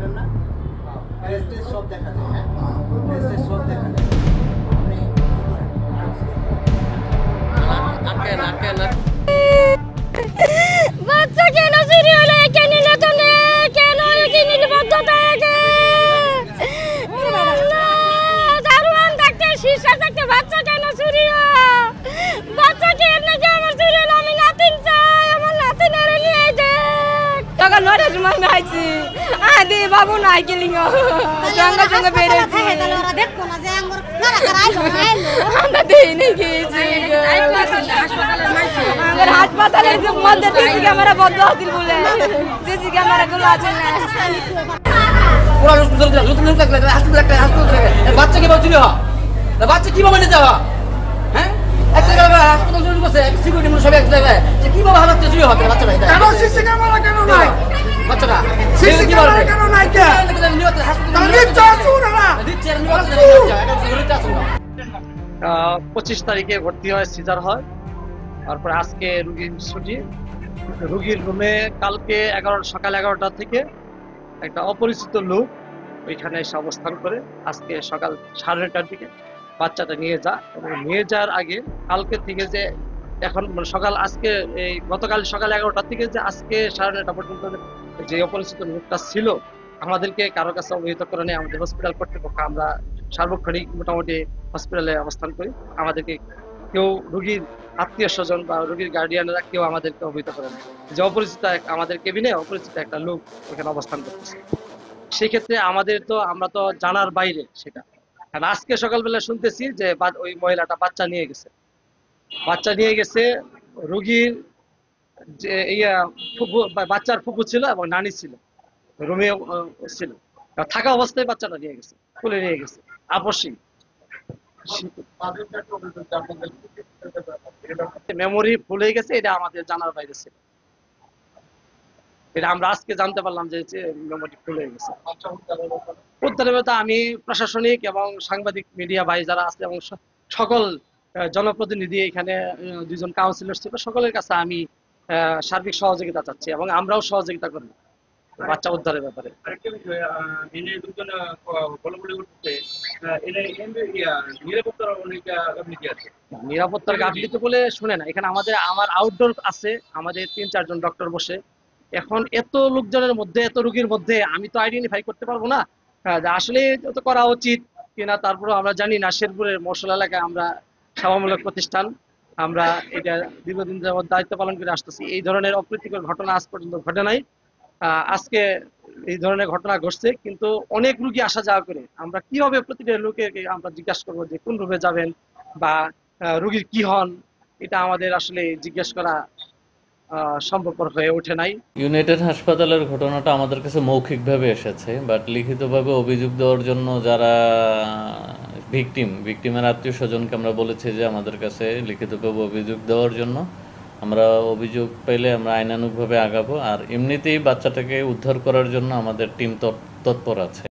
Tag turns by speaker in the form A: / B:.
A: পারেন না? টেস্ট সব দেখা যায়, হ্যাঁ টেস্ট সব দেখা যায়।
B: বাচ্চা কেন চুরি হলো? একে নিলে তো নে, কেন একে নিলে বদ্ধতা একে? দারোয়ান থাকতে শীর্ষা থাকতে বাচ্চা কেন চুরি হয়? বাচ্চা কে নাকি আমার চুরি হলো? আমি নাতিন চাই, আমার নাতিনের নিয়ে দেখ। তখন নটার সময় আমি আইছি, আদি বাবু নাই কিলিং সঙ্গে সঙ্গে বেরোচ্ছি। আমরা দিই নাকি আমার হাসপাতালের মধ্যে সিসি ক্যামেরা বন্ধ আছিল বলে, সিসি ক্যামেরা গুলো আছে না।
C: বাচ্চা কিভাবে চুরি হওয়া, বাচ্চা কিভাবে নিয়ে যাওয়া, হ্যাঁ একটা হাসপাতাল চুরি করছে, সিকিউরিটি সব এক জায়গায়, কিভাবে হারাচ্ছে চুরি হওয়া বাচ্চাটা?
D: কেন সিসি ক্যামেরা কেন নাই?
C: বাচ্চাটা
D: সিসি ক্যামেরা কেন নাই? কে নিচ্ছে আসুন না?
E: 25 তারিখে ভর্তি হয়, সিজার হয়, তারপরে আজকে রুগীর ছুটি। রুগীর রুমে কালকে সকাল 11টা থেকে একটা অপরিচিত লোক ওইখানে এসে অবস্থান করে আজকে সকাল 9:30টার দিকে বাচ্চাটা নিয়ে এবং নিয়ে যাওয়ার আগে কালকে থেকে যে এখন সকাল আজকে এই গতকাল সকাল 11টা থেকে যে আজকে 9:30টা পর্যন্ত যে অপরিচিত লোকটা ছিল আমাদেরকে কারো কাছে অবহিত করে নেই। আমাদের হসপিটাল কর্তৃপক্ষ, আমরা সার্বক্ষণিক মোটামুটি হসপিটালে অবস্থান করি, আমাদেরকে কেউ রুগীর আত্মীয় স্বজন বা রুগীর গার্ডিয়ানরা কেউ আমাদেরকে অবহিত করে না যে অপরিচিত আমাদের কেবিনে অপরিচিত একটা লোক ওখানে অবস্থান করতেছে। সেই ক্ষেত্রে আমরা তো জানার বাইরে সেটা। কারণ আজকে সকালবেলা শুনতেছি যে ওই মহিলাটা বাচ্চা নিয়ে গেছে রুগীর যে বাচ্চার ফুপু ছিল এবং নানি ছিল, রুমে ছিল, থাকা অবস্থায় বাচ্চাটা নিয়ে গেছে, তুলে নিয়ে গেছে আপসী। মেমোরি ভুলে গেছে, এটা আমাদের জানার বাইরে ছিল। এটা আমরা আজকে জানতে পারলাম যে মেমোরি ভুলে গেছে। উদ্ধারের ব্যাপারে আমি প্রশাসনিক এবং সাংবাদিক মিডিয়া ভাই যারা আছে এবং সকল জনপ্রতিনিধি, এখানে 2জন কাউন্সিলর ছিল, সকলের কাছে আমি সার্বিক সহযোগিতা চাচ্ছি এবং আমরাও সহযোগিতা করব বাচ্চা উদ্ধারের ব্যাপারে। নিরাপত্তার গাফিলতি বলে শুনে না, এখানে আমার আউটডোর আছে, আমাদের 3-4 জন ডক্টর বসে। এখন এত লোকজনের মধ্যে, এত রোগীর মধ্যে আমি তো আইডেন্টিফাই করতে পারবো না আসলে তো করা উচিত কিনা। তারপরে আমরা জানি না, শেরপুরের মশলা এলাকায় আমরা সেবামূলক প্রতিষ্ঠান, আমরা এটা দীর্ঘদিন যাবত দায়িত্ব পালন করে আসতেছি। এই ধরনের অপ্রীতিকর ঘটনা আজ পর্যন্ত ঘটে নাই। আজকে এই ধরনের ঘটনা ঘটছে, কিন্তু অনেক রুগী আসা যাওয়া করে আমরা কিভাবে প্রতিটা লোকের আমরা জিজ্ঞাসা করবো যে কোন রুমে যাবেন বা রুগীর কি হন, এটা আমাদের আসলে জিজ্ঞেস করা সম্ভবপর হয়ে ওঠে নাই।
F: ইউনাইটেড হাসপাতালের ঘটনাটা আমাদের কাছে মৌখিকভাবে এসেছে, বাট লিখিতভাবে অভিযোগ দেওয়ার জন্য যারা ভিকটিমের আত্মীয় স্বজনকে আমরা বলেছি যে আমাদের কাছে লিখিতভাবে অভিযোগ দেওয়ার জন্য। আমরা অভিযোগ পেলে আমরা আইনানুগভাবে আগাবো, আর এমনিতেই বাচ্চাটাকে উদ্ধার করার জন্য আমাদের টিম তৎপর আছে।